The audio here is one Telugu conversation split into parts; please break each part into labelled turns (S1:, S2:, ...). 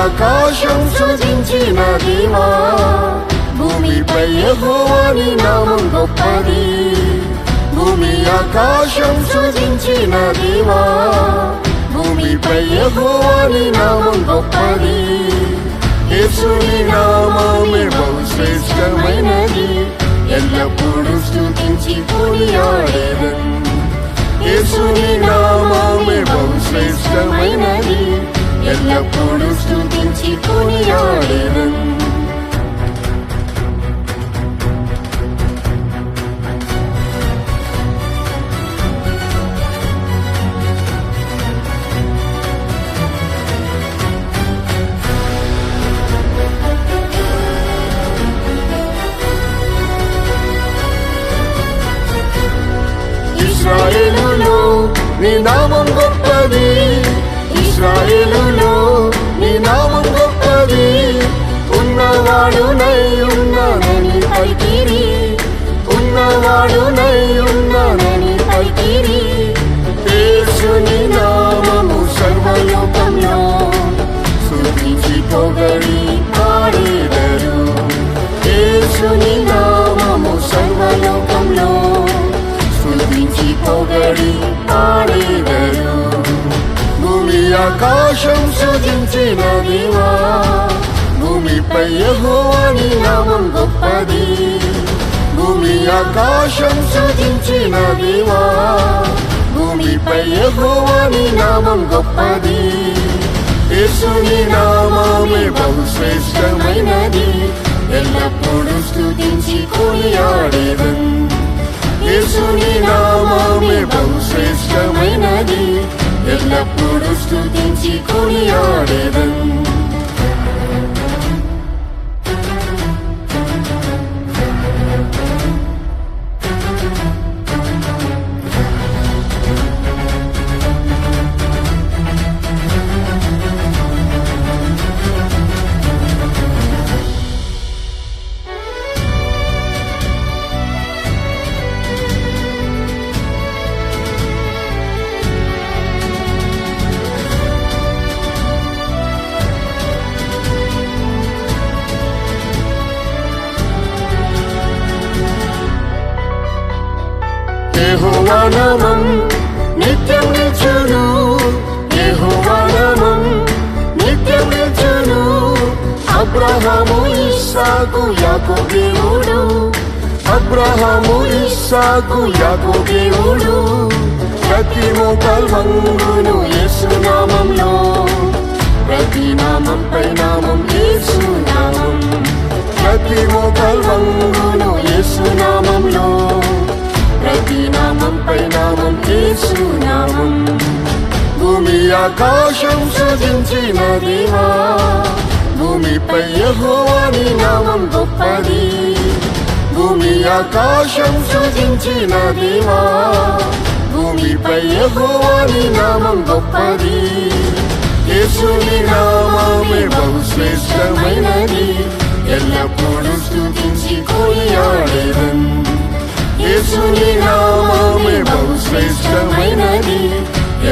S1: ఆకాశం సృజించిన దేవా, భూమిపై యెహోవా నీ నామం గొప్పది. భూమి ఆకాశం సృజించిన దేవా, భూమిపై యెహోవా నీ నామం గొప్పది. యేసుని నామమే బహు శ్రేష్టమైనది, ఎల్లప్పుడూ స్తుతించి కొనియాడెదన్. యేసుని నామమే బహు శ్రేష్టమైనది, ఎల్లప్పుడూ స్తుతించి కొనియాడెదన్. ఇశ్రాయేలులో నీ నామం గొప్పది, ఇశ్రాయేలులో నీ నామం గొప్పది. ఉన్నవాడునై ఉన్నానని పలికిరి, ఉన్నవాడునై ఉన్నానని పలికిరి. యేసుని నామము సర్వలోకంలో స్తుతించి పొగడి పాడెదరు. యేసుని నామము సర్వలోకంలో స్తుతించి పొగడి పాడెదరు. భూమి ఆకాశం సృజించిన దేవా, భూమిపై యెహోవా నీ నామం గొప్పది. భూమి ఆకాశం సృజించిన దేవా, భూమిపై యెహోవా నీ నామం గొప్పది. యేసుని నామమే బహు శ్రేష్టమైనది, ఎల్లప్పుడూ స్తుతించి కొనియాడెదన్. యేసుని నామమే బహు శ్రేష్టమైనది, ఎల్లప్పుడూ స్తుతించి కొనియాడెదన్. యెహోవా నామం నిత్యం నిల్చును, యెహోవా నామం నిత్యం నిల్చును. అబ్రహాము ఇస్సాకు యాకోబు దేవుడు, అబ్రహాము ఇస్సాకు యాకోబు దేవుడు. ప్రతి మోకాలు వంగును యేసు నామంలో, ప్రతి నామంపై నామం యేసు నామం. ప్రతి మోకాలు వంగును యేసు నామంలో, ప్రతి నామంపై నామం యేసు నామం. భూమి ఆకాశం సృజించిన దేవా, భూమిపై యెహోవా నీ నామం గొప్పది. భూమి ఆకాశం సృజించిన దేవా, భూమిపై యెహోవా నీ నామం గొప్పది. యేసుని నామమే బహు శ్రేష్టమైనది, ఎల్లప్పుడూ స్తుతించి కొనియాడెదన్. యేసుని నామమే బహు శ్రేష్టమైనది,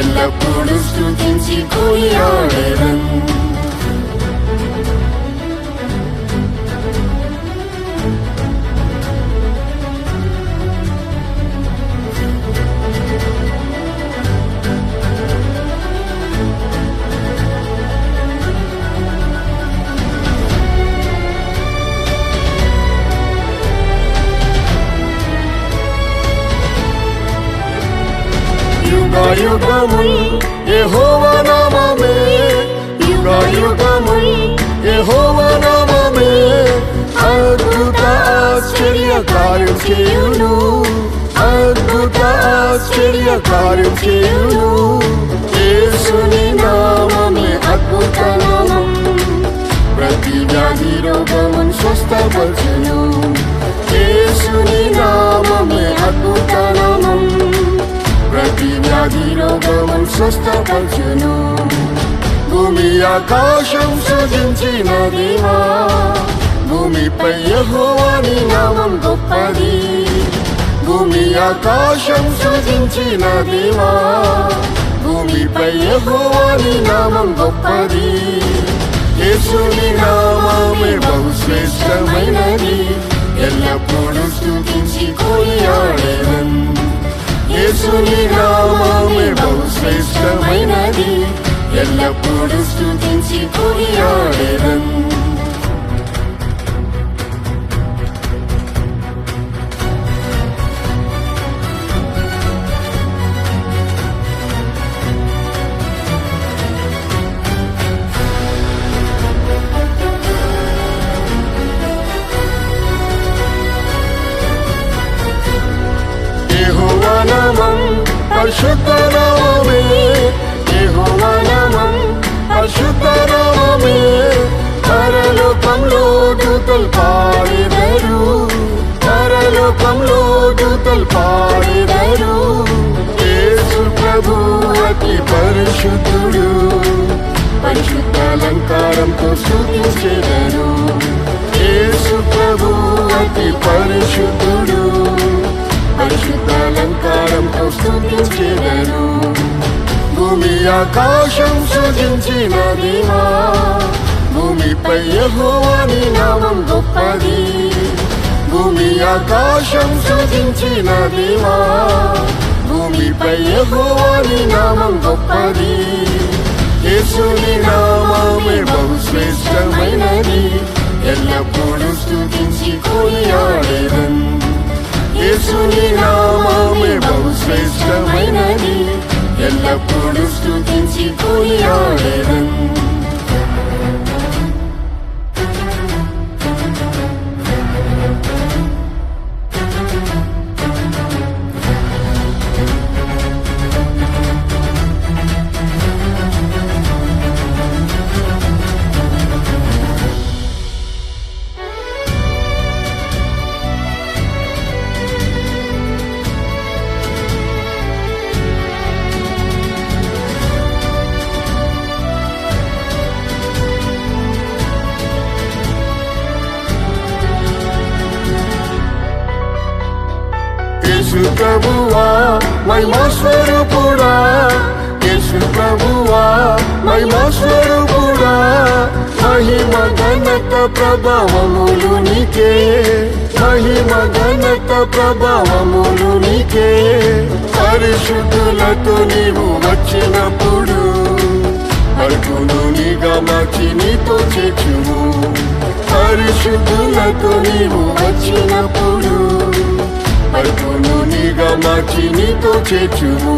S1: ఎల్లప్పుడూ స్తుతించి కొనియాడెదన్. యుగయుగముల్ యెహోవా నామమే, యుగయుగముల్ యెహోవా నామమే. అద్భుత ఆశ్చర్య కార్యం చేయును, అద్భుత ఆశ్చర్య కార్యం చేయును. యేసుని నామమే అద్భుత నామం, ప్రతి వ్యాధి రోగమును స్వస్థపరచును. యేసుని నామమే అద్భుత నామం, ప్రతి వ్యాధి రోగమును స్వస్థపరచును. భూమి ఆకాశం సృజించిన దేవా, భూమిపై యెహోవా నీ నామం గొప్పది. భూమి ఆకాశం సృజించిన దేవా, భూమిపై యెహోవా నీ నామం గొప్పది. శ్రేష్టమైనది, ఎల్లప్పుడూ స్తుతించి కొనియాడెదన్. యేసుని నామమే బహు శ్రేష్టమైనది, ఎల్లప్పుడూ స్తుతించి కొనియాడెదన్. యెహోవా నామం పరిశుద్ధ నామమే, యెహోవా నామం పరిశుద్ధ నామమే. పరలోకంలో దూతలు పాడెదరు, పరలోకంలో దూతలు పాడెదరు. యేసు ప్రభు అతి పరిశుద్ధుడు, పరిశుద్ధ అలంకారంతో స్తుతించెదరు. యేసు ప్రభు అతి పరిశుద్ధుడు, పరిశుద్ధ అలంకారంతో స్తుతించెదరు. భూమి ఆకాశం సృజించిన దేవా, భూమిపై యెహోవాని నామం గొప్పది. భూమి ఆకాశం సృజించిన దేవా, భూమిపై యెహోవాని నామం గొప్పది. యేసుని నామమే బహు శ్రేష్టమైనది, ఎల్లప్పుడూ స్తుతించి కొనియాడెదన్. యేసుని నామమే బహు శ్రేష్టమైనది, ఎల్లప్పుడూ స్తుతించి కొనియాడెదన్. యేసు ప్రభువా మహిమా స్వరూపుడా, యేసు ప్రభువా మహిమా స్వరూపుడా. మహిమ ఘనత ప్రభావములు నీకే, మహిమ ఘనత ప్రభావములు నీకే. పరిశుద్ధులతో నీవు వచ్చినప్పుడు అడుగును నీగా మార్చి నీతో చేర్చుము. పరిశుద్ధులతో నీవు వచ్చినప్పుడు అడుగును నీగా మార్చి నీతో చేర్చుము.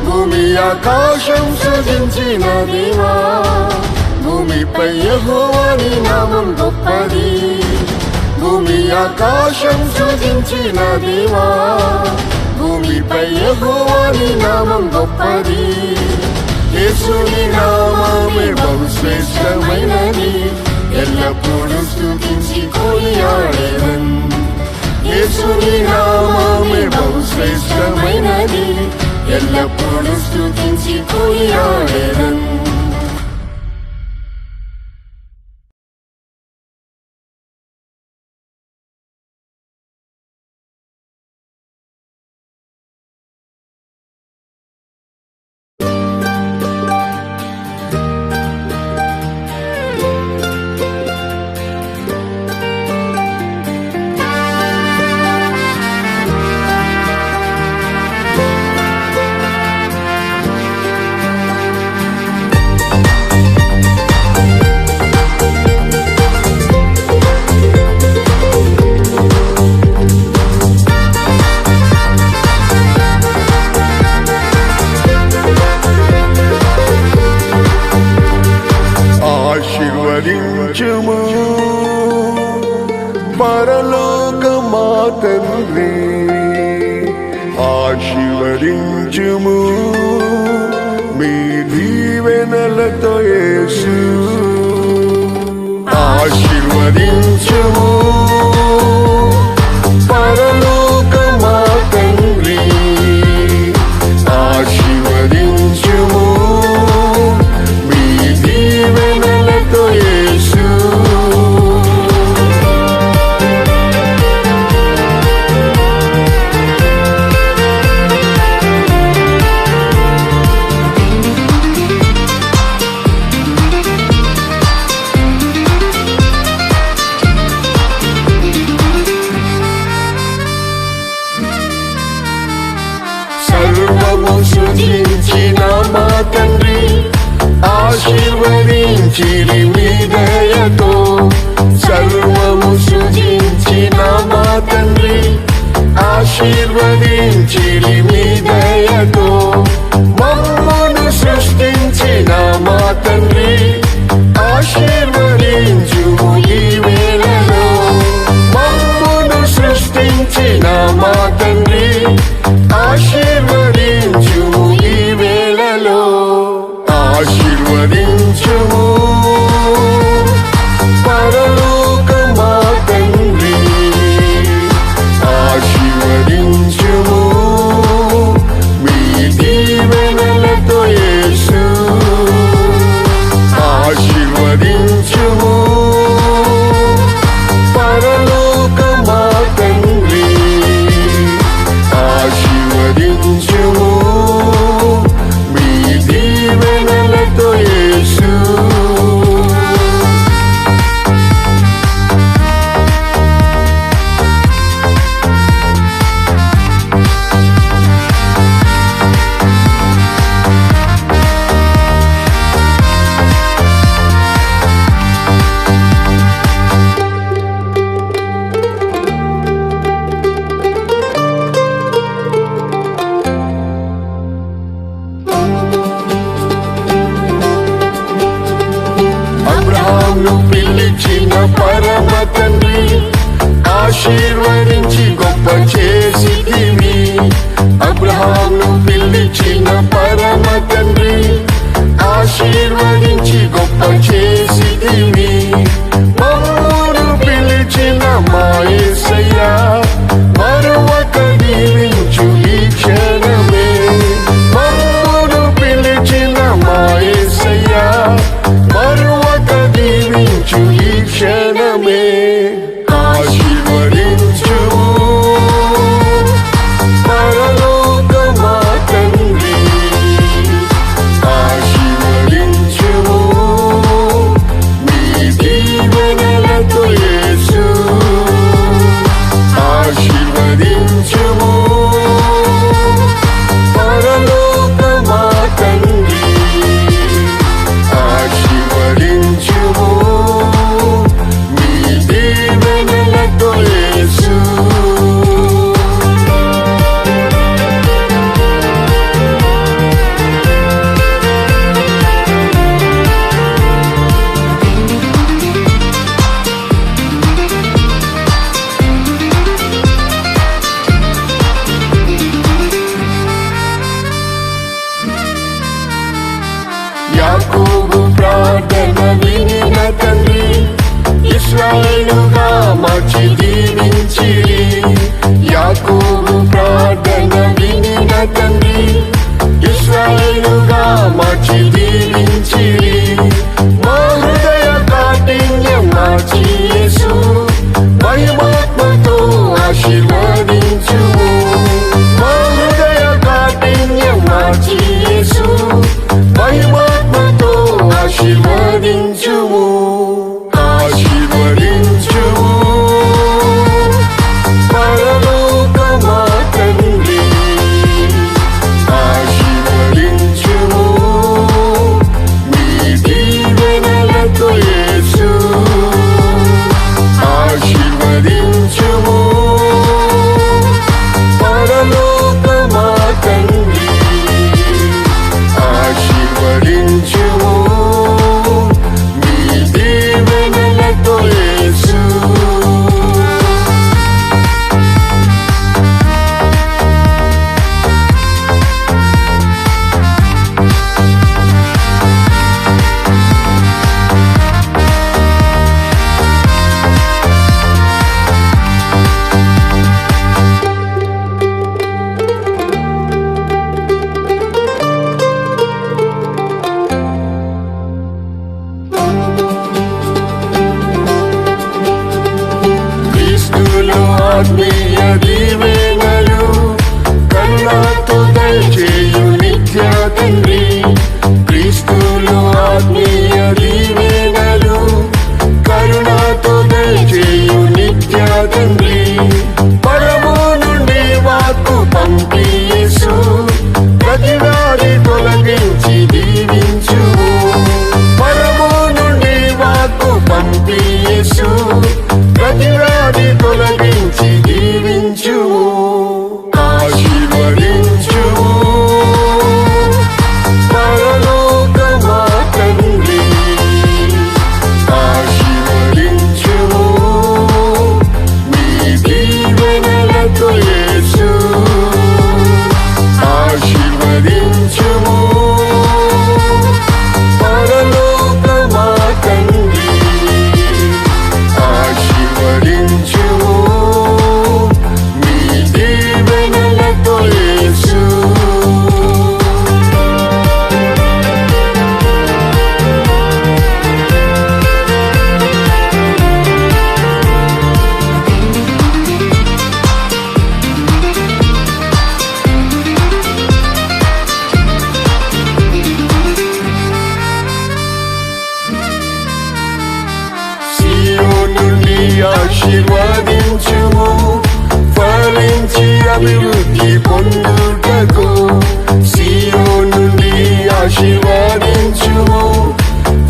S1: భూమి ఆకాశం సృజించిన దేవా, భూమిపై యెహోవాని నామం గొప్పది. భూమి ఆకాశం సృజించిన దేవా, భూమిపై యెహోవాని నామం గొప్పది. యేసుని నామమే బహు శ్రేష్టమైనది, ఎల్లప్పుడూ స్తుతించి కొనియాడెదన్. యేసుని నామమే బహు శ్రేష్టమైనది, ఎల్లప్పుడూ స్తుతించి కొనియాడెదన్. ఆశీర్వదించుము పరలోక మా తండ్రి, ఆశీర్వదించుము మీ దీవెనలతో యేసు. ఆశీర్వదించుము పరలోక మా తండ్రి, ఆశీర్వదించుము మీ దీవెనలతో యేసు. ఆశీర్వదించిరి మీ దయతో సర్వము సృజించిన మా తండ్రి ఆశీర్వదించిరి మీ దయతో మమ్మను సృష్టించిన మా తండ్రి ఆశీర్వదించుము ఈ వేళలో మమ్మను సృష్టించిన మా తండ్రి ఆశీర్వదించుము ఈ వేళలో ఆశీర్వదించుము పరలోక మా తండ్రి ఆశీర్వదించుము మీ దీవెనలతో యేసు ఆశీర్వదించుము పరలోక మా తండ్రి ఆశీర్వదించుము మీ దీవెనలతో యేసు అబ్రహామును పిలిచిన పరమ తండ్రి ఆశీర్వదించి గొప్ప చేసితివి అబ్రహామును పిలిచిన పరమ తండ్రి ఆశీర్వదించి గొప్ప చేసితివి మమ్మును పిలిచిన మా యేసయ్యా మరొక దీవించు ఈ క్షణమే మమ్మును పిలిచిన మా యేసయ్యా మరొక దీవించు ఈ క్షణమే ఆశీర్వదించుము పరలోక మా తండ్రి ఆశీర్వదించుము మీ దీవెనలతో యేసు ఆశీర్వదించుము పరలోక మా తండ్రి ఆశీర్వదించుము మీ దీవెనలతో యేసు యాకోబు ప్రార్థన వినిన తండ్రి ఇశ్రాయేలుగా మార్చి దీవించిరి యాకోబు ప్రార్థన వినిన తండ్రి ఇశ్రాయేలుగా మార్చి దీవించిరి మా హృదయ కాఠిన్యం మార్చి యేసు మహిమాత్మతో ఆశీర్వదించుము మా హృదయ కాఠిన్యం మార్చి యేసు మహిమాత్మతో ఆశీర్వదించుము ఆశీర్వదించుము పరలోక మా తండ్రి ఆశీర్వదించుము మీ దీవెనలతో యేసు ఆశీర్వదించుము పరలోక మా తండ్రి ఆశీర్వదించుము మీ దీవెనలతో యేసు క్రీస్తులో ఆత్మీయ దీవెనలు కరుణతో దయచేయు నిత్య తండ్రి క్రీస్తులో ఆత్మీయ దీవెనలు కరుణతో దయచేయు నిత్య తండ్రి పరము నుండి వాక్కు పంపి యేసు ప్రతి వారి తొలగించి దీవించుము నుండి ఆశీర్వదించుము ఫలించి అభివృద్ధి పొందుటకు సియోను నుండి ఆశీర్వదించుము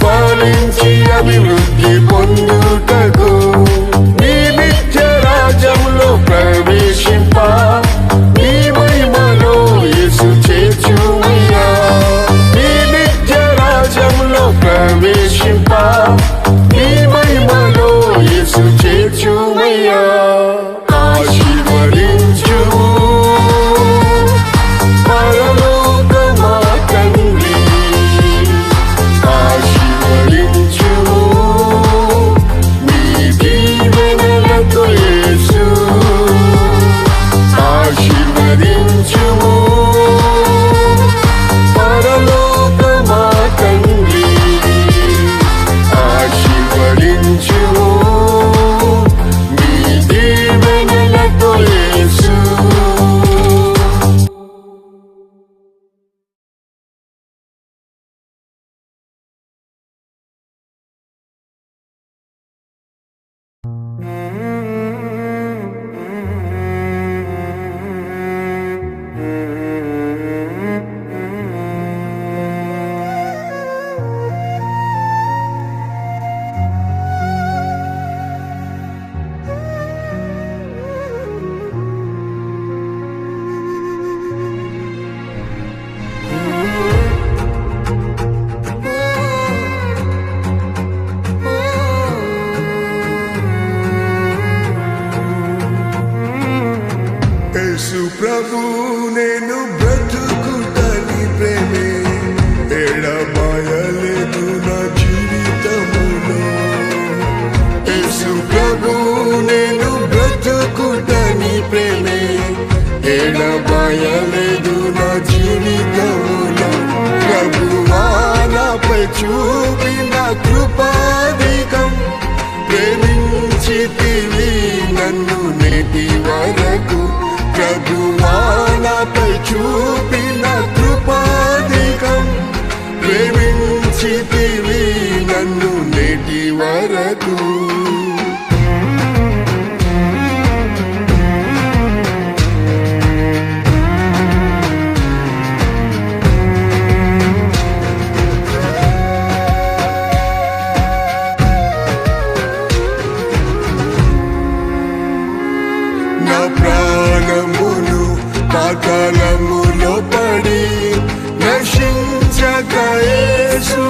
S1: ఫలించి అభివృద్ధి పొందుటకు నీ నిత్య రాజ్యములో ప్రవేశింప నీ మహిమలో యేసు చేర్చుమయ్యా నీ నిత్య రాజ్యములో ప్రవేశింప నీ మహిమలో యేసు చేర్చుమయ్యా ఆశీర్వదించుము పరలోక మా తండ్రి ఆశీర్వదించుము నీ దీవెనలతో యేసు ఆశీర్వదించుము పరలోక మా తండ్రి ఆశీర్వదించుము నీ దీవెనలతో యేసు యేసు ప్రభు నేను బ్రతుకుటని ప్రేమే ఎడబాయలేదు నా జీవితములో యేసు ప్రభు నేను బ్రతుకుటని ప్రేమే ఎడబాయలేదు నా జీవితములో ప్రభువా నాపై చూపిన కృపాధికం ప్రేమించితివి నన్ను నేటి వరకు ప్రభువా నాపై చూపిన కృపాధికం ప్రేమించితివి నన్ను నేటి వరకు నా ప్రాణమును పాతాళములో పడి నశించక యేసు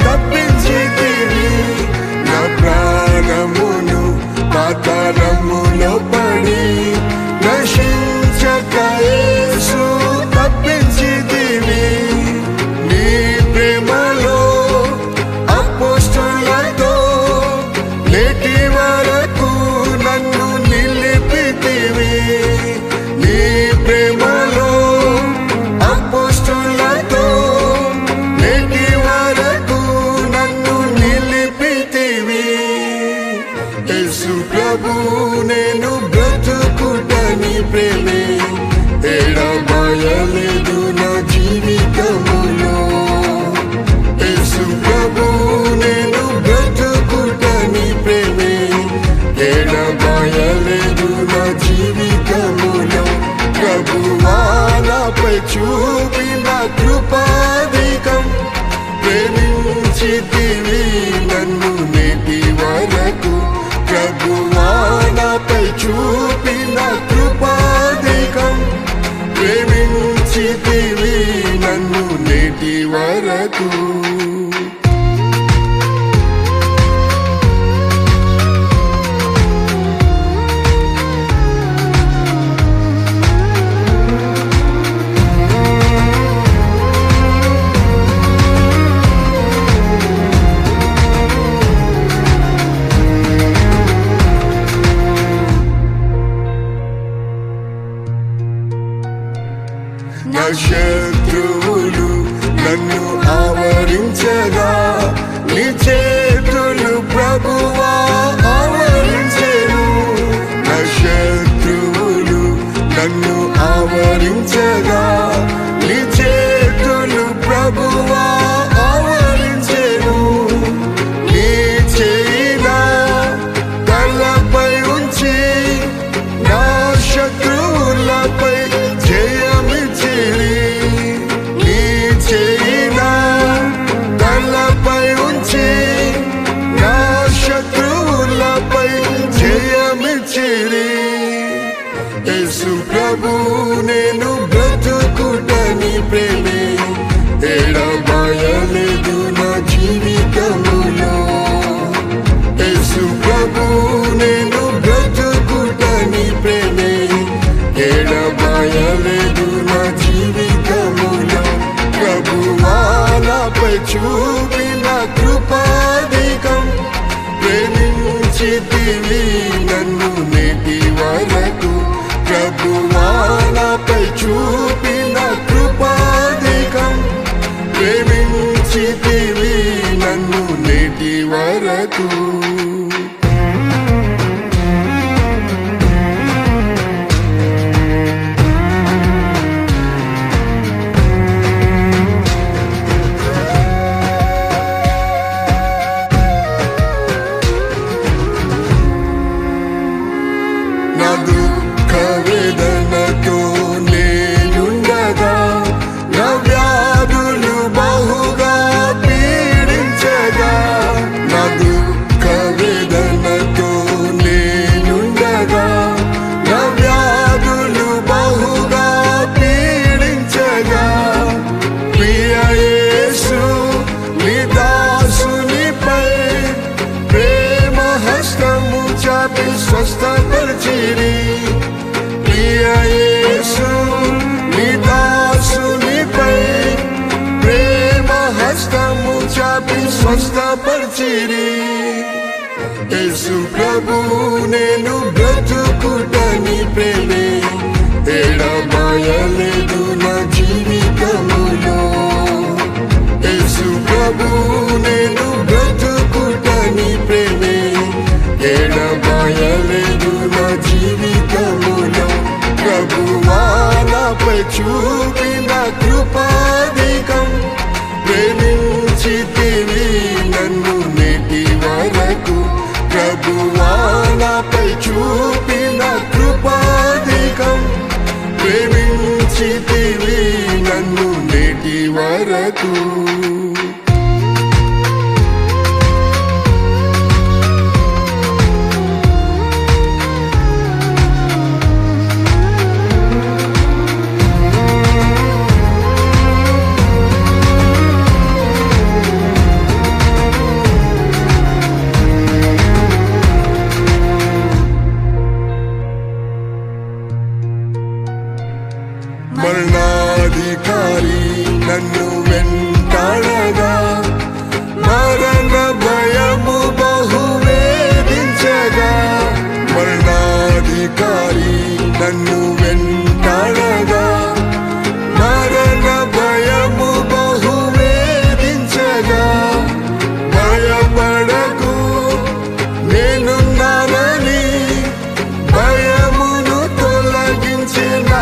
S1: తప్పించితివి నా ప్రాణమును పాతాళములో పడి నశించక యేసు తప్పించితివి నీ ప్రేమలో అపోస్తలులతో నేటి వరకు నన్ను నిలిపితివి నీ ప్రేమలో అపోస్తలులతో నేటి వరకు నన్ను నిలిపితివి యేసు ప్రభు నేను బ్రతుకుటని ప్రేమే ఎడబాయలేదు నా జీవితములో యేసు ప్రభు నేను బ్రతుకుటని ప్రేమే ఎడబాయలేదు నా జీవితములో ప్రభువా నాపై చూపిన కృపాధికం ప్రేమించితివి నన్ను నేటి వరకు ప్రభువా నాపై చూపిన కృపాధికం ప్రేమించితివి నన్ను నేటి వరకు నా శత్రువులు నన్ను ఆవరించగా నీ చేతులు ప్రభువా ఆవరించెను నా శత్రువులు నన్ను ఆవరించగా నీ చేతులు ప్రభువా ఆవరించెను నీ చేయినా ప్రభు నేను బ్రతుకుట నీ ప్రేమే ఎడబాయలేదు నా జీవితములో. యేసు ప్రభు నేను బ్రతుకుట నీ ప్రేమే ఎడబాయలేదు నా జీవితములో. ప్రభువా నాపై చూపిన కృపాధికం ప్రేమించితివి నన్ను నేటి వరకు. ప్రభువా నాపై చూపిన కృపాధికం ప్రేమించితివి నన్ను నేటి వరకు. నా దుఃఖ వేదనతో నేనుండగా నా వ్యాధులు బహుగా పీడించగా. నా దుఃఖ వేదనతో నేనుండగా నా వ్యాధులు బహుగా పీడించగా. ప్రియ యేసు నీ దాసునిపై ప్రేమ హస్తము చాపి స్వస్థపరిచిరి. ప్రియ యేసు నీ దాసునిపై ప్రేమ హస్తము చాపి స్వస్థపరిచిరి. యేసు ప్రభు నేను బ్రతుకుట నీ ప్రేమే ఎడబాయలేదు నా జీవితములో. యేసు ప్రభు నేను బ్రతుకుట నీ ప్రేమే ఎడబాయలేదు నా జీవితములో. ప్రభువా నాపై చూపిన కృపాధికం ప్రేమించితివి నన్ను నేటి వరకు. ప్రభువా నాపై చూపిన కృపాధికం ప్రేమించితివి నన్ను నేటి వరకు. మరణాధికారి నన్ను వెంటాడగా మరణ భయము బహు వేధించగా. మరణాధికారి నన్ను వెంటాడగా మరణ భయము బహు వేధించగా. భయపడకు నేనున్నానని భయమును తొలగించిన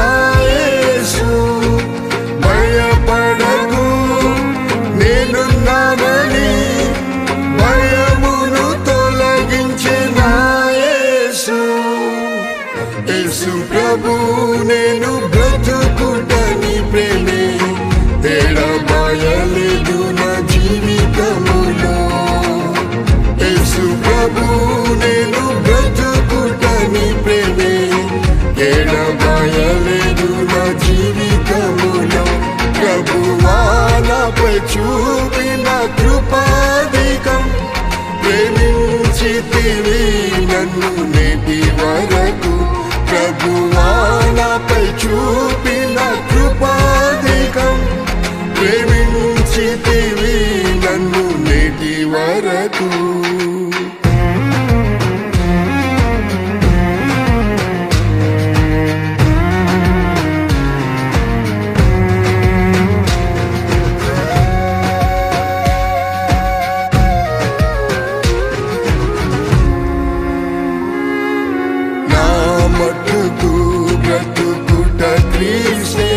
S1: యేసు. భయపడకు నేనున్నానని భయమును తొలగించిన యేసు. యేసు ప్రభు నేను బ్రతుకుట నీ ప్రేమే ఎడబాయలేదు నా జీవితములో. యేసు ప్రభు నేను బ్రతుకుట నీ ప్రేమే ఎడబాయలేదు నా జీవితములో. ప్రభువా నాపై చూపిన కృపాధికం ప్రేమించితివి నన్ను నేటి వరకు. ప్రభువా నాపై చూపిన కృపాధికం ప్రేమించితివి నన్ను నేటి వరకు. మట్టుకు బ్రతుకుట క్రీస్తే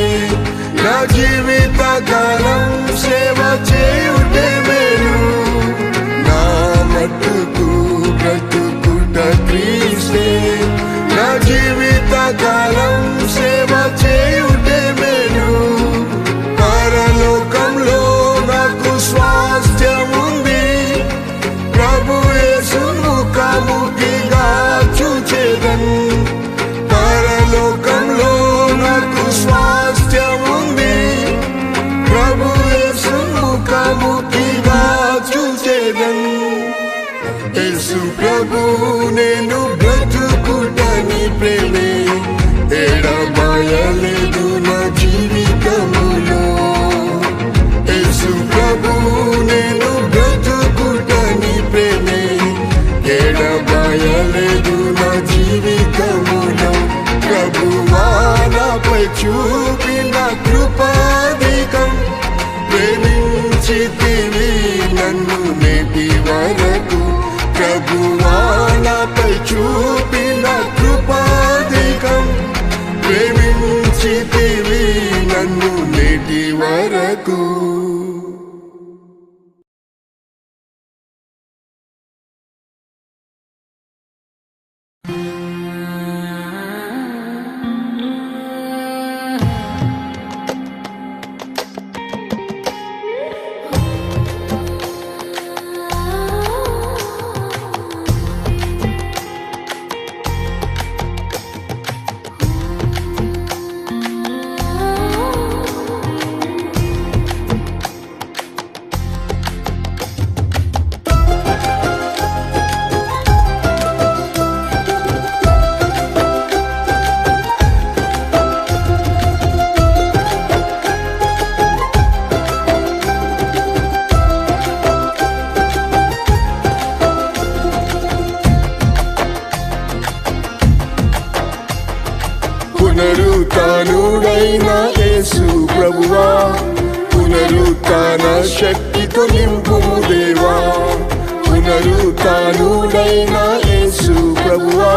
S1: నా జీవిత కాలం సేవ చేయుటే మేలు. నా మట్టుకు యేసు ప్రభు నేను బ్రతుకుటని ప్రేమే ఎడబాయలేదు నా జీవితములో. యేసు ప్రభు నేను బ్రతుకుటని ప్రేమే ఎడబాయలేదు నా జీవితములో. ప్రభువా నాపై చూపిన కృపాధికం, ప్రేమించితివి నన్ను నేటి వరకు. ప్రభువా నాపై చూపిన కృపాధికం, ప్రేమించితివి నన్ను నేటి వరకు. పునరుత్థానుడైన యేసు ప్రభువా, పునరుత్థాన శక్తితో నింపుము దేవా. పునరుత్థానుడైన యేసు ప్రభువా,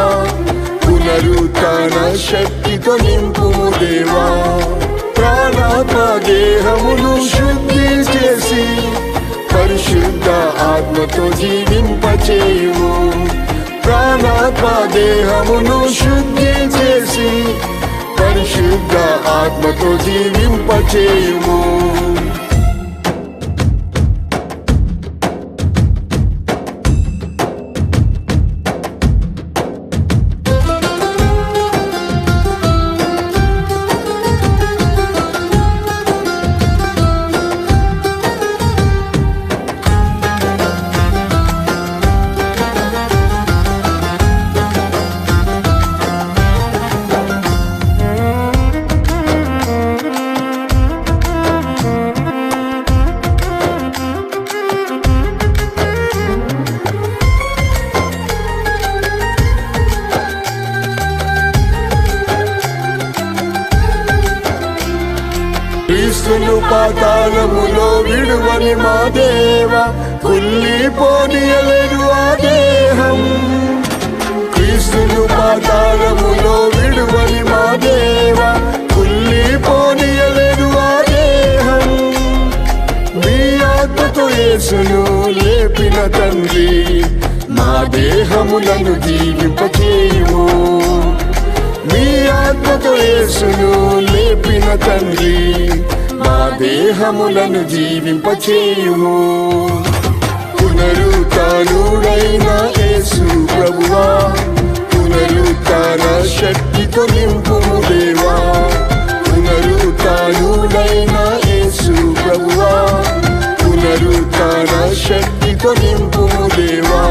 S1: పునరుత్థాన శక్తితో నింపుము దేవా. ప్రాణాత్మ దేహమును శుద్ధి చేసి పరిశుద్ధ ఆత్మతో జీవింపచేయుము. ప్రాణాత్మ దేహమును శుద్ధి చేసి పరిశుద్ధ ఆత్మతో జీవింపచేయుము. క్రీస్తును పాతాళములో విడువని మా దేవ, కుళ్ళిపోనీయలేదు ఆ దేహం. క్రీస్తును పాతాళములో విడువని మా దేవ, కుళ్ళిపోనీయలేదు ఆ దేహం. మీ ఆత్మతో యేసును లేపిన తండ్రి, మా దేహములను జీవింపచేయుము. మీ ఆత్మతో యేసును లేపిన తండ్రి, మా దేహములను జీవింపచేయుము. పునరుత్థానుడైన యేసు ప్రభువా, పునరుత్థాన శక్తితో నింపుము దేవా. పునరుత్థానుడైన యేసు ప్రభువా, పునరుత్థాన శక్తితో నింపుము దేవా.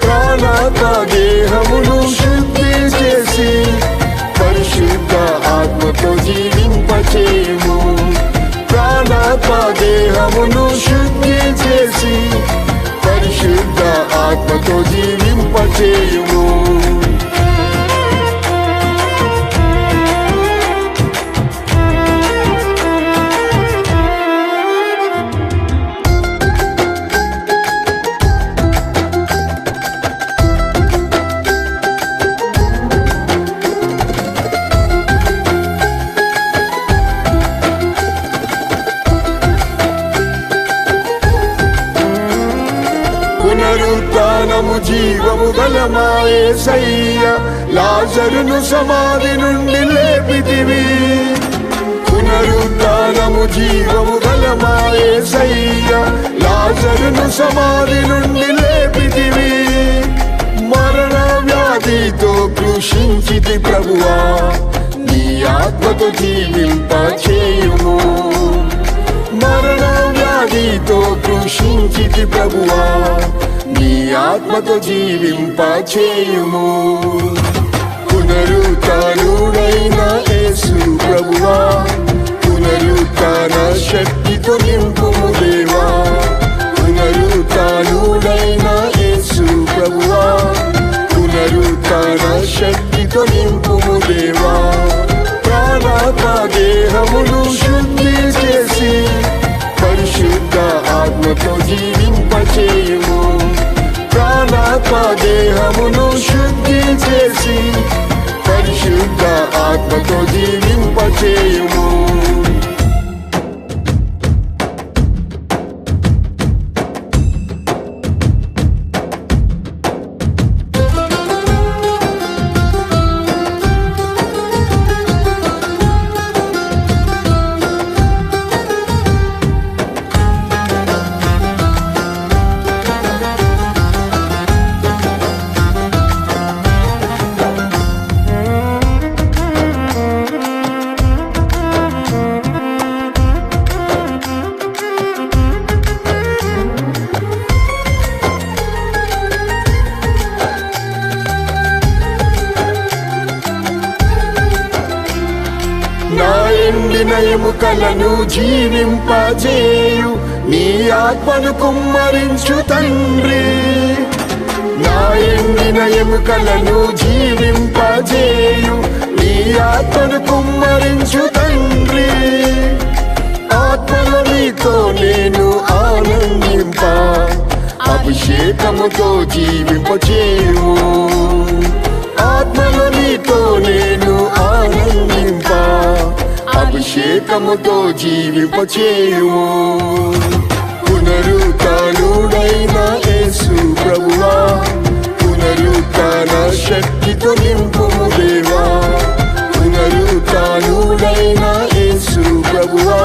S1: ప్రాణాత్మ దేహమును శుద్ధి చేసి పరిశుద్ధ ఆత్మతో జీవింపచేయుము. ప్రాణాత్మ దేహమును శుద్ధి చేసి పరిశుద్ధ ఆత్మతో జీవింపచేయుము. పునరుత్థానము జీవము గల మా యేసయ్య, లాజరును సమాధి నుండి లేపితివి. పునరుత్థానము జీవము గల మా యేసయ్య, లాజరును సమాధి నుండి లేపితివి. మరణ వ్యాధితో కృషించితి ప్రభువా, నీ ఆత్మతో జీవింపచేయుము. మరణ వ్యాధితో కృషించితి ప్రభువా, నీ ఆత్మతో జీవింపచేయుము. పునరుత్థానుడైన యేసు ప్రభువా, పునరుత్థాన శక్తితో నింపుము దేవా. పునరుత్థానుడైన యేసు ప్రభువా, పునరుత్థాన శక్తితో నింపుము దేవా. ప్రాణాత్మ దేహమును శుద్ధి చేసి పరిశుద్ధ ఆత్మతో జీవింపచేయుము. ప్రాణాత్మ దేహమును శుద్ధి చేసి పరిశుద్ధ ఆత్మతో జీవింపచేయుము. నా ఎండిన ఎముకలను జీవింపజేయు నీ ఆత్మను కుమ్మరించు తండ్రి. నా ఎండిన ఎముకలను జీవింపజేయు నీ ఆత్మను కుమ్మరించు తండ్రి. ఆత్మలో నీతో నేను ఆనందింప అభిషేకముతో జీవింపచేయుము. ఆత్మలో నీతో నేను ఆనందింప అభిషేకముతో జీవింపచేయుము. పునరుత్థానుడైన యేసు ప్రభువా, పునరుత్థాన శక్తితో నింపుము దేవా. పునరుత్థానుడైన యేసు ప్రభువా,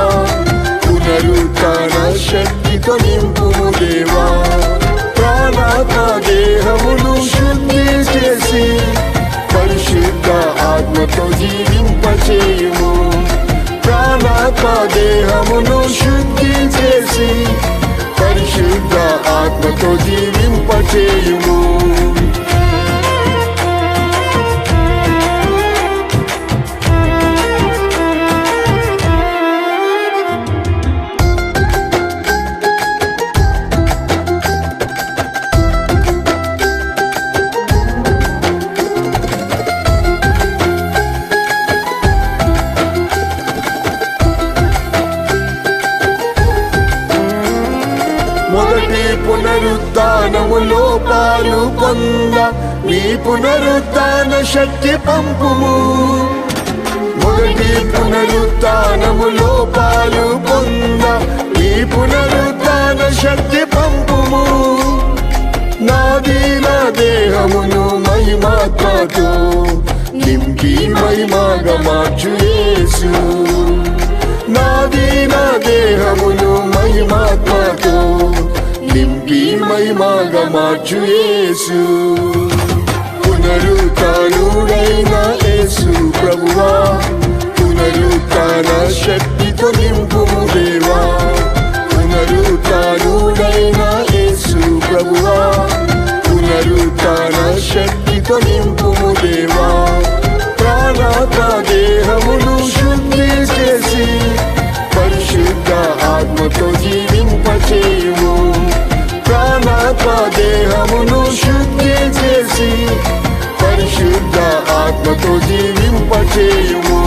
S1: పునరుత్థాన శక్తితో నింపుము దేవా. ప్రాణాత్మ దేహమును శుద్ధి చేసి పరిశుద్ధ ఆత్మతో జీవింపచేయుము. ప్రాణాత్మ దేహమును శుద్ధి చేసి పరిశుద్ధ ఆత్మతో జీవింపచేయుము. మొదటి పునరుత్థానములో పాలు పొంద నీ పునరుత్థాన శక్తి పంపుము. మొదటి పునరుత్థానములో పాలు పొంద నీ పునరుత్థాన శక్తి పంపుము. నాదీన దేహమును మహిమాత్మతో నింపి మహిమగా మార్చు యేసు. నాదీన దేహమును మహిమాత్మతో నింపి మహిమగా మార్చు యేసు. పునరుత్థానుడైన యేసు ప్రభువా, పునరుత్థాన శక్తితో నింపుము దేవా. పునరుత్థానుడైన యేసు ప్రభువా, పునరుత్థాన శక్తితో నింపుము దేవా. ప్రాణాత్మ దేహమును శుద్ధి చేసి పరిశుద్ధ ఆత్మతో జీవింపచేయుము. ప్రాణాత్మ దేహమును శుద్ధి చేసి పరిశుద్ధ ఆత్మతో జీవింపచేయుము.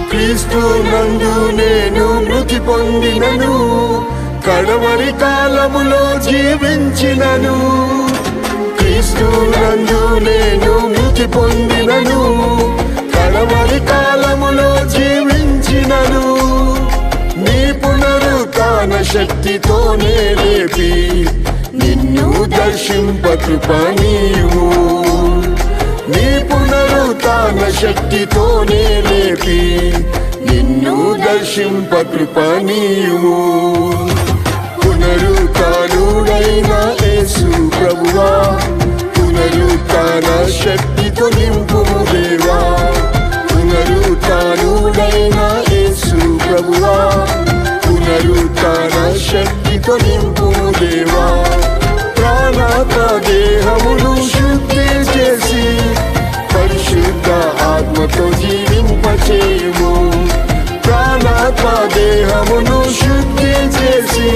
S1: క్రీస్తు నందు నేను మృతి పొందినను, కడవరి కాలములో జీవించినను. క్రీస్తునందు నేను మృతి పొందినను, కడవరి కాలములో జీవించినను, నీ పునరుత్థాన శక్తితోనే లేపి నిన్ను దర్శింప కృప నీవు. నీ పునరుత్థాన శక్తితోనే లేపి నిన్ను దర్శింప కృప నీవు. పునరుత్థానుడైన యేసు ప్రభువా, పునరుత్థాన శక్తితో నింపుము దేవా. పునరుత్థానుడైన యేసు ప్రభువా, పునరుత్థాన శక్తితో నింపుము దేవా. ప్రాణాత్మ దేహమును శుద్ధి చేసి పరిశుద్ధ ఆత్మతో జీవింపచేయుము. ప్రాణాత్మ దేహమును శుద్ధి చేసి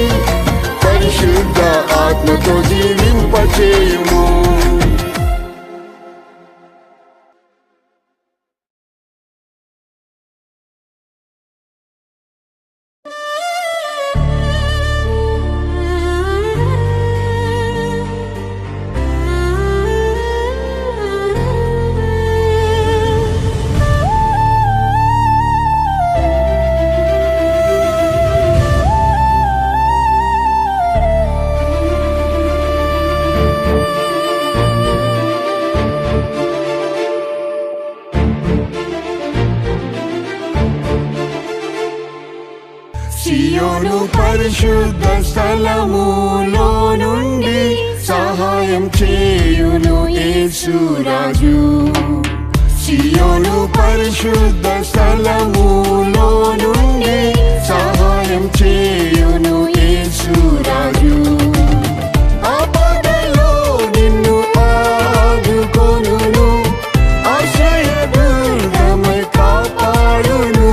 S1: పరిశుద్ధ ఆత్మతో జీవింపచేయుము. సియోను పరిశుద్ధ స్థలములో నుండి సహాయం చేయును యేసు రాజు. సియోను పరిశుద్ధ స్థలములో నుండి సహాయం చేయును యేసు రాజు. ఆపదలో నిన్ను ఆదుకొనును, ఆశ్రయదుర్గమై కాపాడును.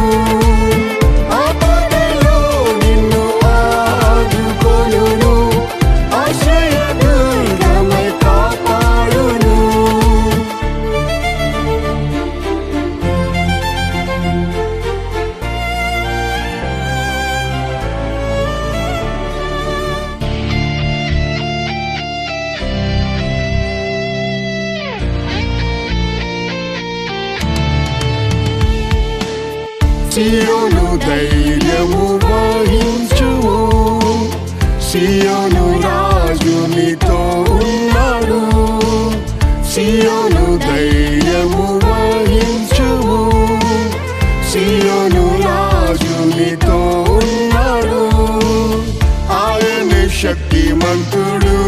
S1: సియోను ధైర్యము వహించుము, సియోను రాజు నీతో ఉన్నాడు. సియోను ధైర్యము వహించుము, సియోను రాజు నీతో ఉన్నాడు. ఆయన శక్తిమంతుడు,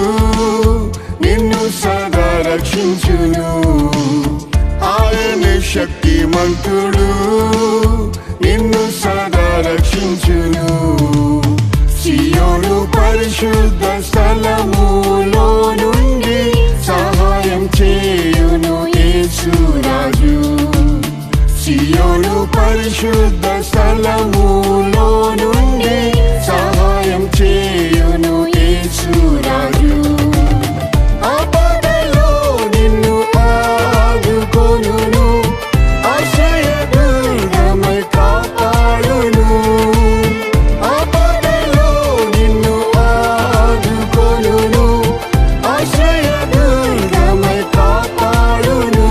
S1: నిన్ను సదా రక్షించును. ఆయన శక్తిమంతుడు, నిన్ను సదా రక్షించును. సియోను పరిశుద్ధ స్థలములో నుండి సహాయం చేయును యేసు రాజు. సియోను పరిశుద్ధ స్థలములో నుండి సహాయం చేయును యేసు రాజు. ఆపదలో నిన్ను ఆదుకొనును, ఆశ్రయదుర్గమై కాపాడును. ఆపదలో నిన్ను ఆదుకొనును, ఆశ్రయదుర్గమై కాపాడును.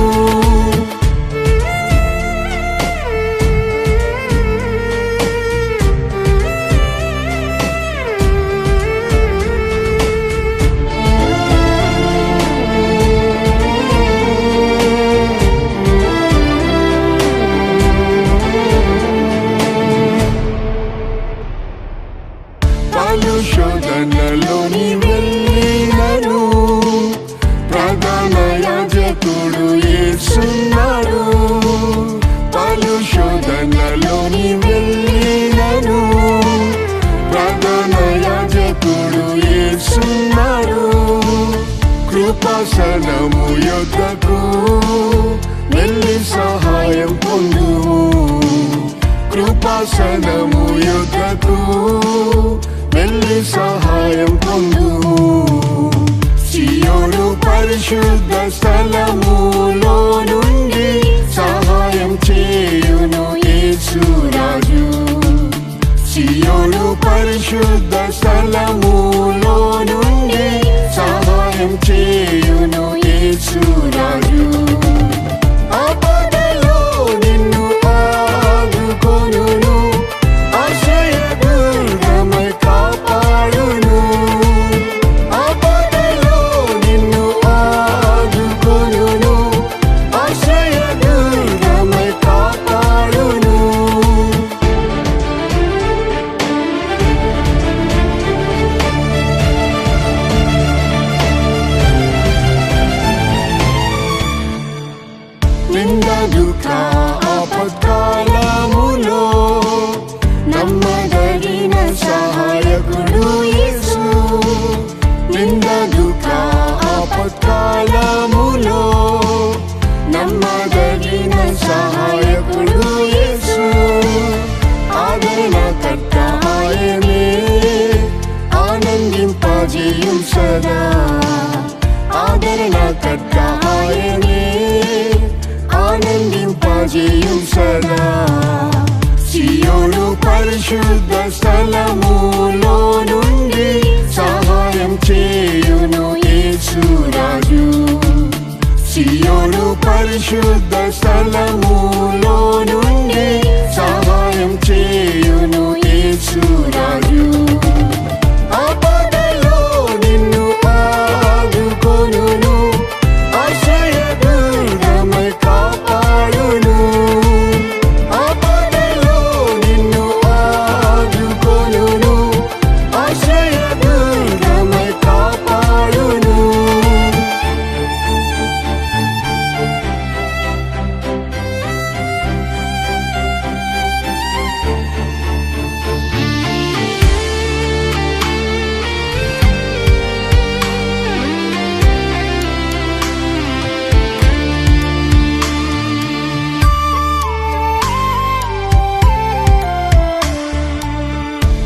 S1: పలు శోధనలోని వెళ్ళినను, ప్రధాన యాజకుడు యేసున్నాడు. పలు శోధనలోని వెళ్ళినను, ప్రధాన యాజకుడు యేసున్నాడు. కృపాసనము యొద్దకు వెళ్ళి సహాయం పొందుము. కృపాసనము యొద్దకు వెళ్ళి సహాయం పొందుము. సియోను పరిశుద్ధ స్థలములో నుండి సహాయం చేయును యేసు రాజు. సియోను పరిశుద్ధ స్థలములో నుండి సహాయం చేయును ఆశ్రయదుర్గమై కాపాడును. నింద దుఃఖ ఆపత్కాలములో నమ్మదగిన సహాయకుడు యేసు. నింద దుఃఖ ఆపత్కాలములో నమ్మదగిన సహాయకుడు యేసు. ఆదరణకర్త ఆయనే, ఆనందింపజేయుం సదా. ఆదరణకర్త ఆయనే, ఆనందింపజేయుం సదా. సియోను పరిశుద్ధ స్థలములో నుండి సహాయం చేయును యేసు రాజు. సియోను పరిశుద్ధ స్థలములో నుండి సహాయం చేయును యేసు రాజు. ఆపదలో నిన్ను ఆదుకొనును, ఆశ్రయదుర్గమై కాపాడును. ఆపదలో నిన్ను ఆదుకొనును, ఆశ్రయదుర్గమై కాపాడును.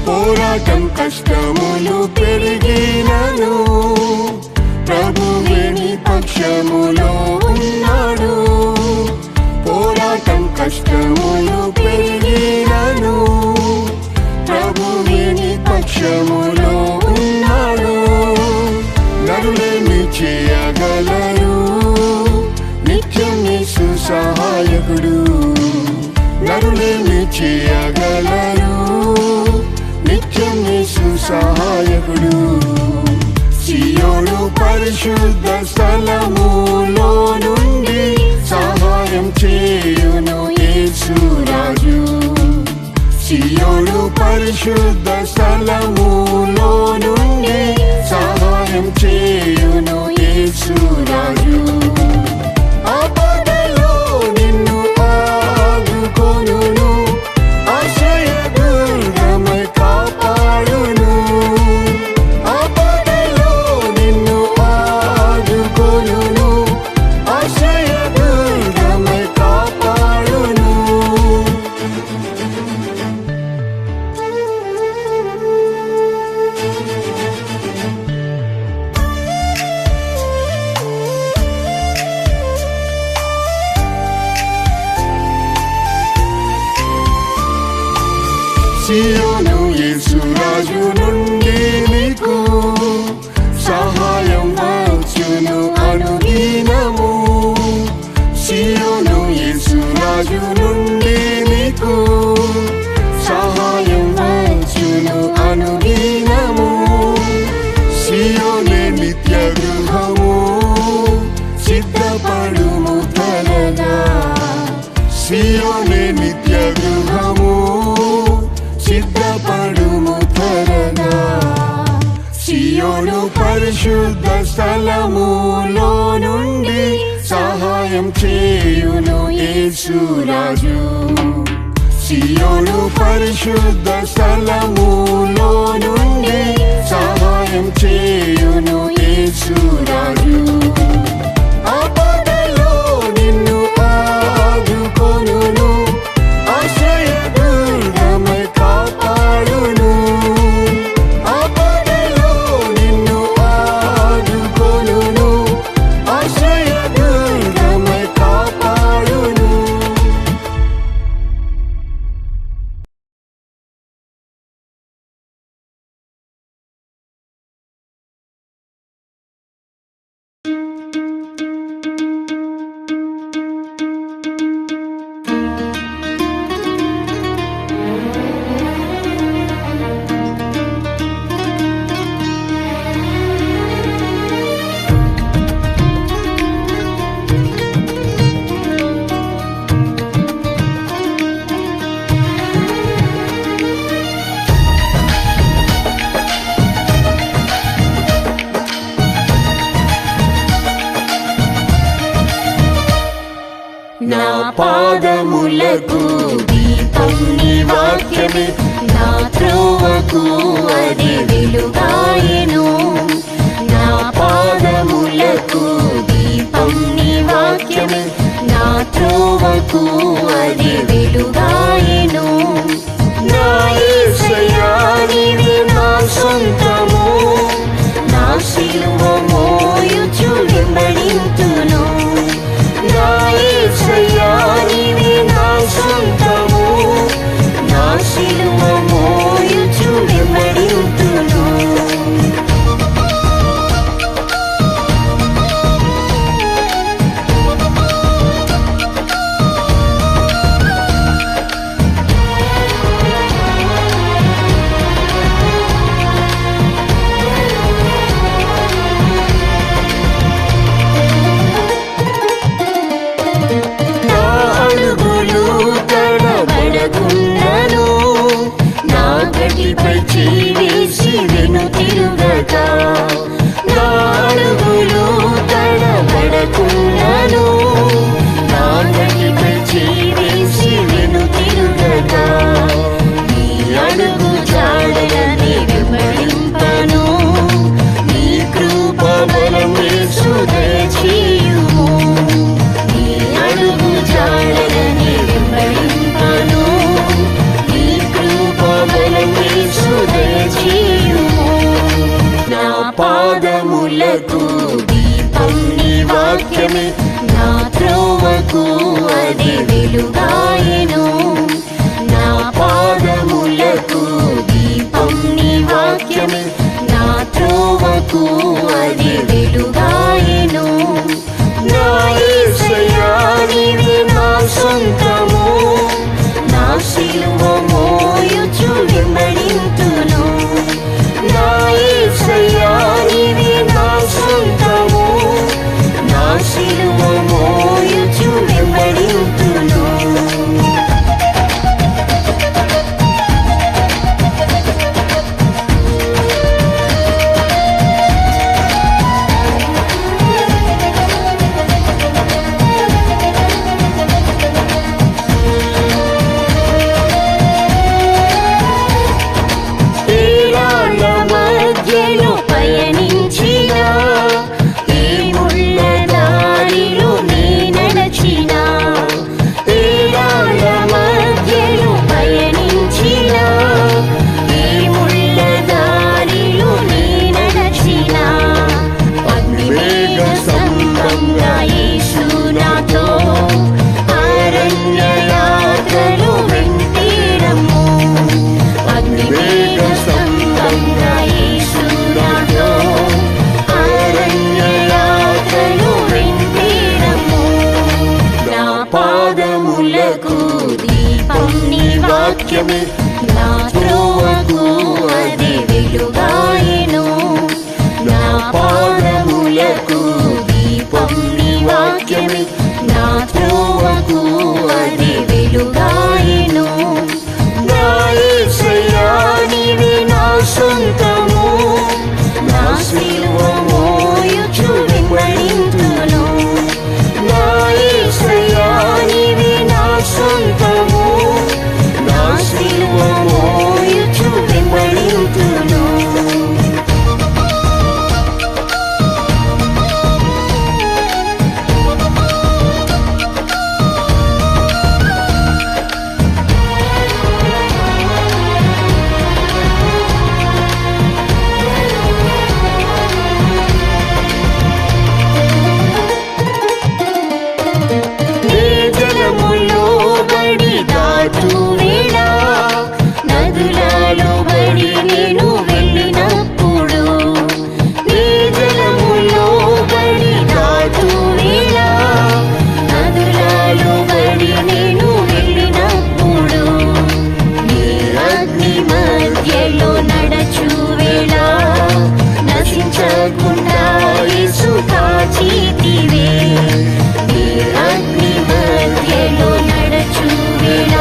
S1: పోరాటం కష్టములు పెరిగినను ప్రభువే నీ పక్షములో ఉన్నాడు. పోరాటం కష్టములు పెరిగినను ప్రభువే నీ పక్షములో ఉన్నాడు. నరులేమి చేయగలరు, నిత్యం యేసు సహాయకుడు. నరులేమి చేయగలరు, నిత్యం యేసు సహాయకుడు. సియోను పరిశుద్ధ స్థలములో నుండి సహాయం చేయును యేసు రాజు. సియోను పరిశుద్ధ స్థలములో నుండి సహాయం చేయును యేసు రాజు. ఆపదలో నిన్ను ఆదుకొనును, ఆశ్రయదుర్గమై కాపాడును. ఆపదలో నిన్ను ఆదుకొనును, ఆశ్రయదుర్గమై కాపాడును. సియోను యేసు రాజు నుండి నీకు సహాయం వచ్చును అనుదినము. సియోను యేసు రాజు నుండి నీకు సహాయం వచ్చును అనుదినము. సియోనే నిత్య గృహము, సిద్ధపడుము త్వరగా. సియోనే నిత్య గృహము, సిద్ధపడుము త్వరగా. సియోను పరిశుద్ధ స్థలములో నుండి సహాయం చేయును యేసు రాజు. సియోను పరిశుద్ధ స్థలములో నుండి సహాయం చేయును యేసు రాజు. ఆపదలో నిన్ను ఆదుకొనును, ఆశ్రయదుర్గమై కాపాడును. ఆపదలో నిన్ను ఆదుకొనును, ఆశ్రయదుర్గమై కాపాడును.
S2: నా పాదములకు దీపం నీ వాక్యమే, నా త్రోవకు అది వెలుగాయెను. నా పాదములకు దీపం నీ వాక్యమే, నా త్రోవకు అది వెలుగాయెను. నా యేసయ్యా నీవే నా సొంతము, నా సిలువ మోయుచు వెంబడింతును. నా యేసయ్యా నీవే నా సొంతము, నా సిలువ మోయుచు వెంబడింతును. గడిపై చేసి వెను తిరుగక, నా అడుగులు తడబడకున్నను. నా గడిపై చేసి వెను తిరుగక, నీ అడుగు జాడలని వెంబడింపను. నీ కృప బలమేసు దయచేయుము, నీ అడుగు జాడలని వెంబడింపను. నీ కృప బలమేసు దయచేయుము. నా పాదములకు దీపం నీ వాక్యమే, నా త్రోవకు అది వెలుగాయెను. నా పాదములకు దీపం నీ వాక్యమే, నా త్రోవకు అది వెలుగాయెను. నా యేసయ్యా నీవే నా సొంతము, నా సిలువ మోయుచు వెంబడింతును. నా యేసయ్యా నీవే నా సొంతము, నా సిలువ మోయుచు వెంబడింతును. పాదములకు దీపం నీ వాక్యమే, నా త్రోవకు అది వెలుగాయెను. నా పాదములకు దీపం నీ వాక్యమే, నా త్రోవకు అది వెలుగాయెను. నా యేసయ్యా నీవే నా సొంతము, నా సిలువ మోయుచు వెంబడింతును. నా యేసయ్యా నీవే నా సొంతము, నా సిలువ మోయుచు వెంబడింతును. నదులలో బడి నేను వెళ్ళినప్పుడు, నీ జలములో బడి దాటు వేళ, నదులలో బడి నేను వెళ్ళినప్పుడు, నీ అగ్ని మధ్యలో నడచు వేళ, నశించకుండా యేసు కాచితివే. నీ అగ్ని మధ్యలో నడచు వేళ,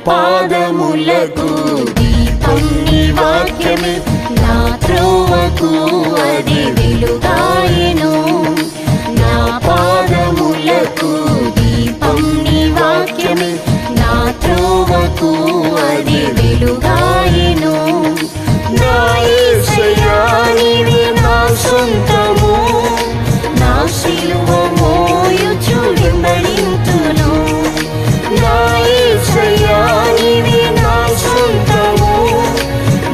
S2: పాదములకు దీపం నీ వాక్యమే, నా త్రోవకు అది వెలుగాయెను. నా పాదములకు దీపం నీ వాక్యమే, నా త్రోవకు అది వెలుగాయెను. నా యేసయ్యా నీవే నా సొంతము, నా సిలువ మోయుచు వెంబడింతును. నా యేసయ్యా నీవే నా సొంతము,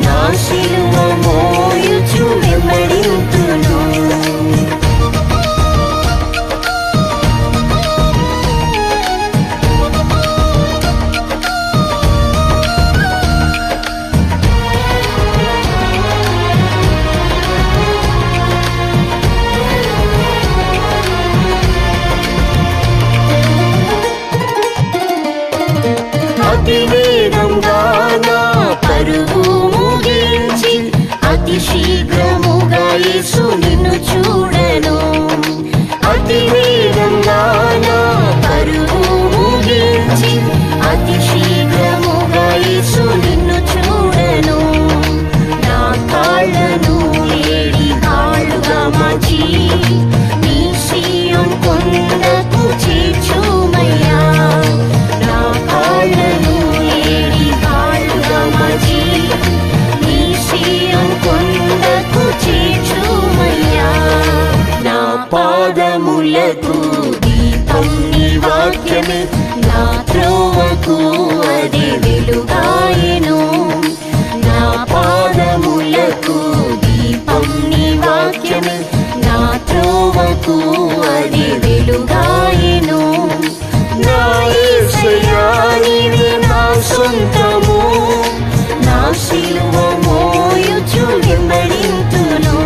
S2: నా సిలువ మోయుచు వెంబడింతును. అతివేగంగా నా పరుగు ముగించి అతి శీఘ్రముగా యేసు నిన్ను చూడను. అతివేగంగా నా పరుగు ముగించి అతి శీఘ్రముగా యేసు నిన్ను చూడను. నా కాళ్ళను ఏడి కాళ్ళుగా మార్చి నీ సీయోను కొండకు చేర్చుమయ్యా. నా కాళ్ళను ఏడి కాళ్ళుగా మార్చి నీ సీయోను కొండకు చేర్చుమయ్యా. నా పాదములకు దీపం నీ వాక్యమే, నా త్రోవకు అది వెలుగాయెను. నా పాదములకు దీపం నీ వాక్యమే, నా త్రోవకు అది వెలుగాయెను. నా యేసయ్యా నీవే నా సొంతము, నా సిలువ మోయుచు వెంబడింతును.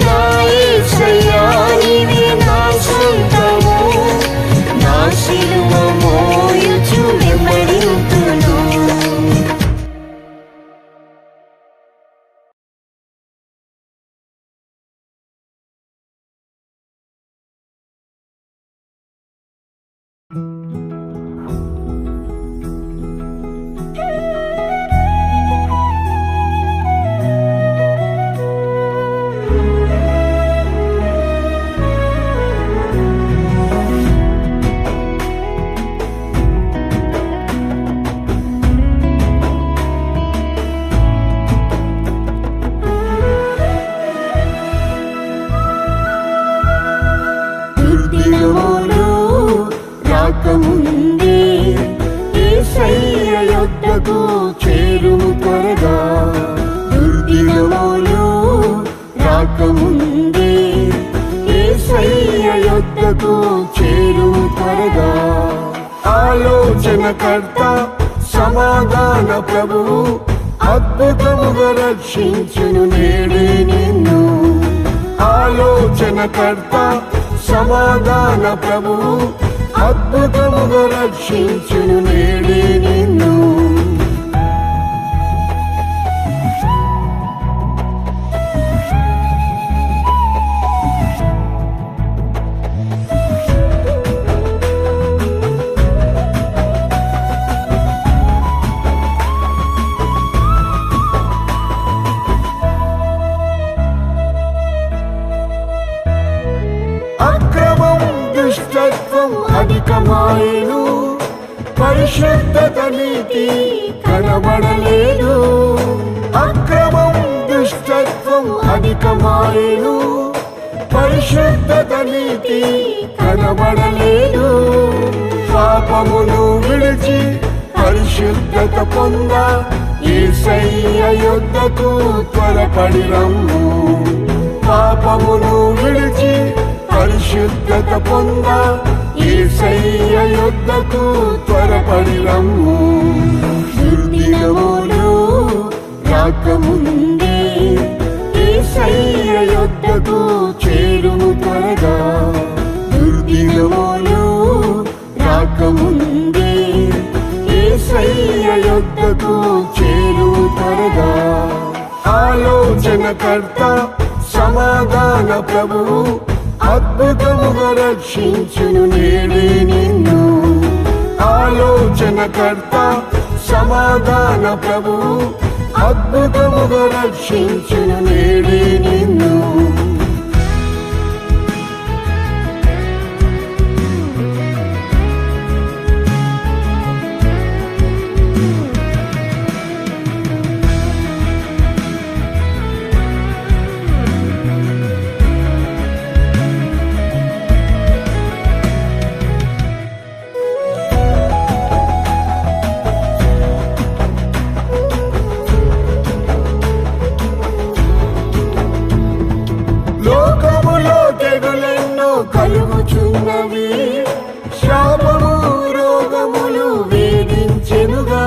S2: నా యేసయ్యా నీవే నా సొంతము, నా సిలువ మోయుచు వెంబడింతును. దుర్దినములు రాకముందే యేసయ్య యొద్దకు చేరుము త్వరగా. దుర్దినములు రాకముందే యేసయ్య యొద్దకు చేరుము త్వరగా. ఆలోచనకర్త సమాధాన ప్రభువు అద్భుతముగా రక్షించును నేడే నిన్ను. ఆలోచనకర్త సమాధాన ప్రభువు అద్భుతముగా రక్షించును నేడే నిన్ను. అక్రమం దుష్టత్వం అధికమాయెను, పరిశుద్ధత నీతి కనబడలేదు. అక్రమం దుష్టత్వం అధికమాయెను, పరిశుద్ధత నీతి కనబడలేదు. పాపమును విడిచి పరిశుద్ధత పొంద యేసయ్య యొద్దకు త్వరపడి రమ్ము. పాపమును విడిచి పరిశుద్ధత పొంద యేసయ్య యొద్దకు త్వరపడి రమ్ము. దుర్దినములు రాకముందే యేసయ్య యొద్దకు చేరుము త్వరగా. దుర్దినములు రాకముందే యేసయ్య యొద్దకు చేరుము త్వరగా. ఆలోచనకర్త సమాధాన ప్రభువు అద్భుతముగా రక్షించును నేడే నిన్ను. ఆలోచనకర్త సమాధాన ప్రభువు అద్భుతముగా రక్షించును నేడే నిన్ను. లోకములో తెగులెన్నో కలుగుచున్నవి, శాపము రోగములు వేధించెనుగా.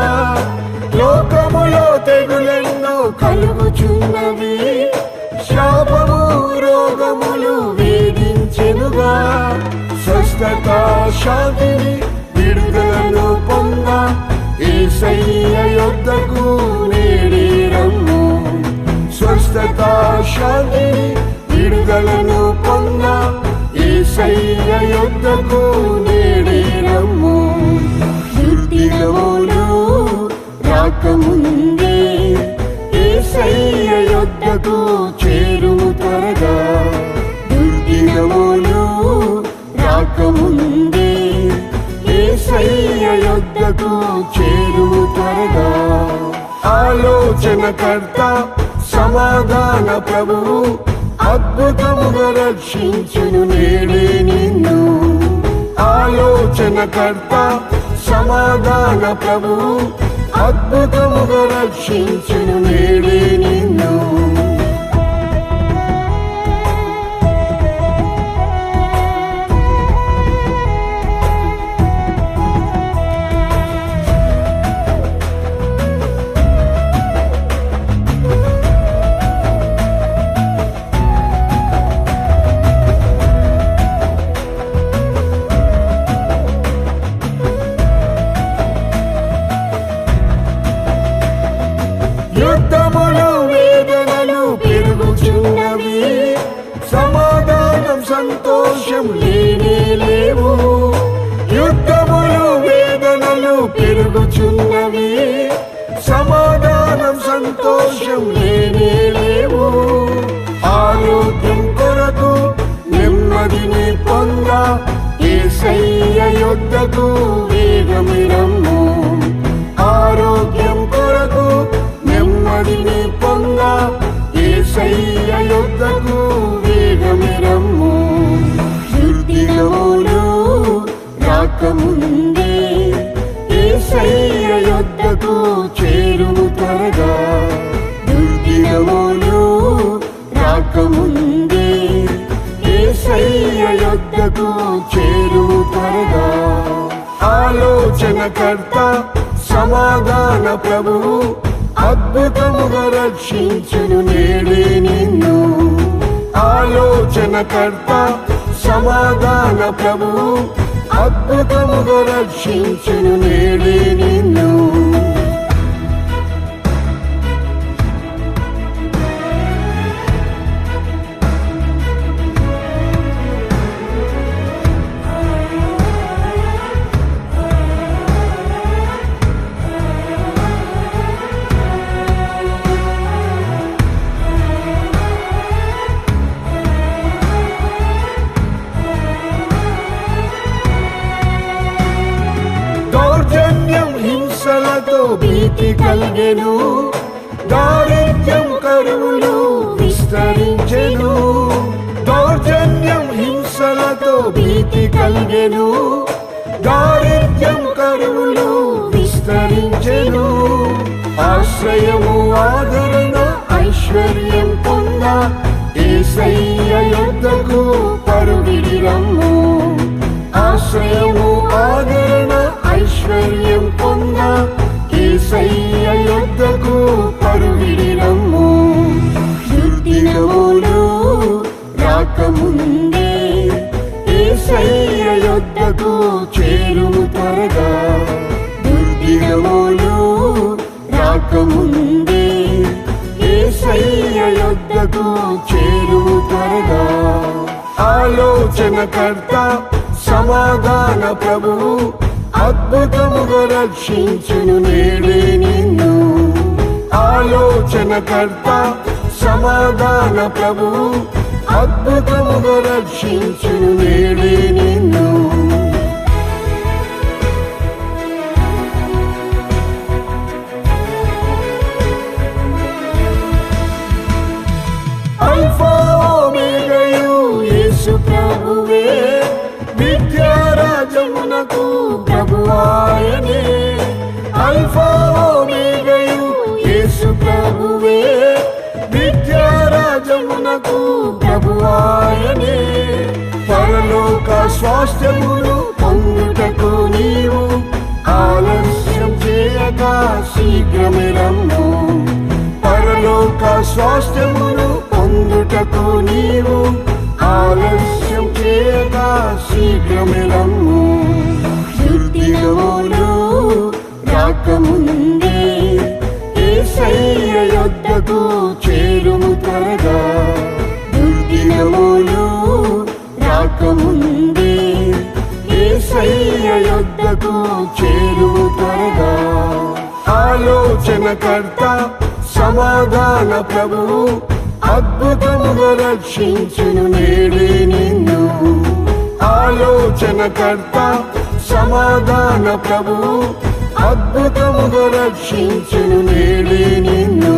S2: లోకములో తెగులెన్నో కలుగుచున్నవి, శాపము రోగములు వేధించెనుగా. స్వస్థత శాంతిని విడుదలను పొంద యేసయ్య యొద్దకు నేడే రమ్ము. స్వస్థత శాంతిని విడుదలను పొంద యేసయ్య యొద్దకు నేడే రమ్ము. దుర్దినములు రాకముందే యేసయ్య యొద్దకు చేరుము త్వరగా. దుర్దినములు రాకముందే యేసయ్య యొద్దకు చేరుము త్వరగా. ఆలోచనకర్త సమాధాన ప్రభువు అద్భుతముగా రక్షించును నేడే నిన్ను. ఆలోచనకర్త సమాధాన ప్రభువు అద్భుతముగా రక్షించును నేడే నిన్ను. యుద్ధములు వేదనలు పెరుగుచున్నవి, సమాధానం సంతోషం లేనే లేవు. యుద్ధములు వేదనలు పెరుగుచున్నవి, సమాధానం సంతోషం లేనే లేవు. ఆరోగ్యం కొరకు నెమ్మదిని పొంద యేసయ్య యొద్దకు వేగమి రమ్ము. ఆరోగ్యం కొరకు నెమ్మదిని పొంద యేసయ్య యొద్దకు వేగమి రమ్ము. దుర్దినములు రాకముందే యేసయ్య యొద్దకు చేరుము త్వరగా. దుర్దినములు రాకముందే యేసయ్య యొద్దకు చేరుము త్వరగా. ఆలోచనకర్త సమాధాన ప్రభువు అద్భుతముగా రక్షించును నేడే నిన్ను. ఆలోచనకర్త సమాధాన ప్రభువు అద్భుతముగా రక్షించును నేడే నిన్ను. హింసలతో భీతి కలిగెను, దారిద్ర్యం కరువులు విస్తరించెను. దౌర్జన్యం హింసలతో భీతి కలిగెను, దారిద్ర్యం కరువులు విస్తరించెను. ఆశ్రయము ఆదరణ ఐశ్వర్యం పొంద యేసయ్య యొద్దకు పరుగిడి రమ్ము. ఆశ్రయము ఆదరణ ఐశ్వర్యం పొంద యేసయ్య యొద్దకు పరుగిడి రమ్ము. దుర్దినములు రాకముందే యేసయ్య యొద్దకు చేరుము త్వరగా. దుర్దినములు రాకముందే యేసయ్య యొద్దకు చేరుము త్వరగా. ఆలోచనకర్త సమాధాన ప్రభువు అద్భుతముగా రక్షించును నేడే నిన్ను. ఆలోచనకర్త సమాధాన ప్రభువు అద్భుతముగా రక్షించును నేడే నిన్ను. అల్ఫా ఓమెగాయు యేసు ప్రభువే, నిత్యరాజమునకు ప్రభువాయనే. అల్ఫా ఓమెగాయు యేసు ప్రభువే, నిత్యరాజమునకు ప్రభువాయనే. పరలోక స్వాస్థ్యమును పొందుటకు నీవు ఆలస్యం చేయక శీఘ్రమే రమ్ము. పరలోక స్వాస్థ్యమును పొందుటకు నీవు ఆలస్యం చేయక శీఘ్రమే రమ్ము. దుర్దినములు రాకముందే యేసయ్య యొద్దకు చేరుము త్వరగా. దుర్దినములు రాకముందే యేసయ్య యొద్దకు చేరుము త్వరగా. ఆలోచనకర్త సమాధాన ప్రభువు అద్భుతముగా రక్షించును నేడే నిన్ను. ఆలోచనకర్త సమాధాన ప్రభువు అద్భుతముగా రక్షించును నేడే నిన్ను.